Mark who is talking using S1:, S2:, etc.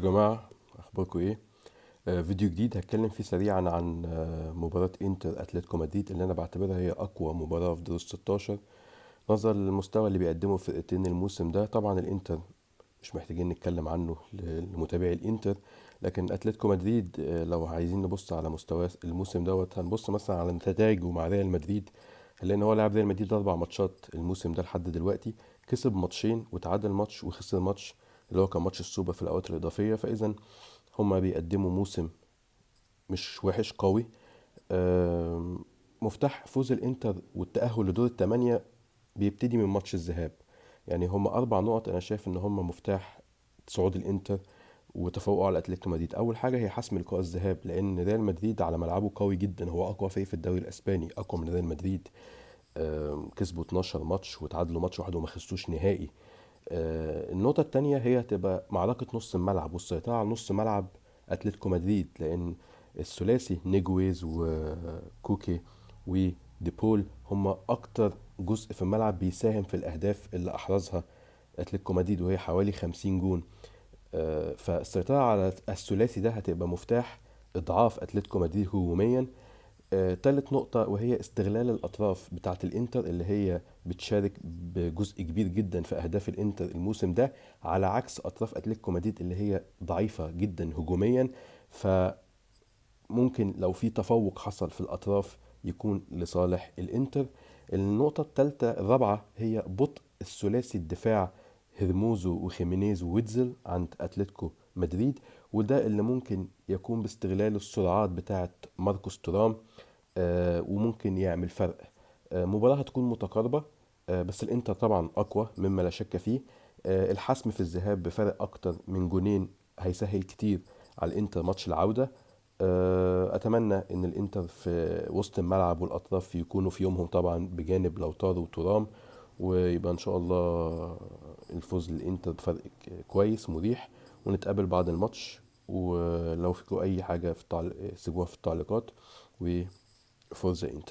S1: يا جماعة، أخباركم إيه؟ فيديو جديد هتكلم فيه سريعا عن مباراة إنتر أتلتيكو مدريد اللي أنا بعتبرها هي أقوى مباراة في دور 16 نظرا للمستوى اللي بيقدمه الفرقتين الموسم ده. طبعا الإنتر مش محتاجين نتكلم عنه لمتابعي الإنتر، لكن أتلتيكو مدريد لو عايزين نبص على مستوى الموسم دوت هنبص مثلا على نتائجه مع ريال مدريد. لأن هو لعب ريال مدريد 4 ماتشات الموسم ده لحد دلوقتي، كسب ماتشين وتعادل ماتش وخسر ماتش اللي هو كان ماتش السوبر في الأوقات الإضافية. فإذا هما بيقدموا موسم مش وحش، قوي. آم، مفتاح فوز الانتر والتأهل لدور الثمانية بيبتدي من ماتش الذهاب. يعني هما 4 نقط، أنا شايف إن هما مفتاح صعود الانتر وتفوقه على اتلتيكو مدريد. أول حاجة هي حسم لقاء الذهاب، لأن ريال مدريد على ملعبه قوي جدا، هو أقوى فريق في الدوري الأسباني، أقوى من ريال مدريد. كسبوا 12 ماتش وتعادلوا ماتش واحد وما خسروش نهائي. النقطة التانية هي هتبقى معركة نص الملعب والسيطرة على نص ملعب أتلتيكو مدريد، لأن الثلاثي نيجويز وكوكي وديبول هم أكتر جزء في الملعب بيساهم في الأهداف اللي أحرزها أتلتيكو مدريد، وهي حوالي 50 جون. فالسيطرة على الثلاثي ده هتبقى مفتاح إضعاف أتلتيكو مدريد هجوميا. تالت نقطة وهي استغلال الأطراف بتاعة الإنتر اللي هي بتشارك بجزء كبير جدا في أهداف الإنتر الموسم ده، على عكس أطراف أتلتيكو مدريد اللي هي ضعيفة جدا هجوميا. فممكن لو في تفوق حصل في الأطراف يكون لصالح الإنتر. النقطة الثالثة الرابعة هي بطء الثلاثي الدفاع هرموزو وخيمينيز وويتزل عند أتلتيكو مدريد، وده اللي ممكن يكون باستغلال السرعات بتاعة ماركوس تورام، وممكن يعمل فرق. مباراة هتكون متقاربة، بس الانتر طبعا اقوى مما لا شك فيه. الحسم في الذهاب بفرق اكتر من جونين هيسهل كتير على الانتر ماتش العودة. اتمنى ان الانتر في وسط الملعب والاطراف يكونوا في يومهم، طبعا بجانب لوتارو وترام، ويبقى ان شاء الله الفوز للانتر بفرق كويس مريح. ونتقابل بعد الماتش، ولو فيكم اي حاجة في سيبوها في التعليقات. وفورزا انتر.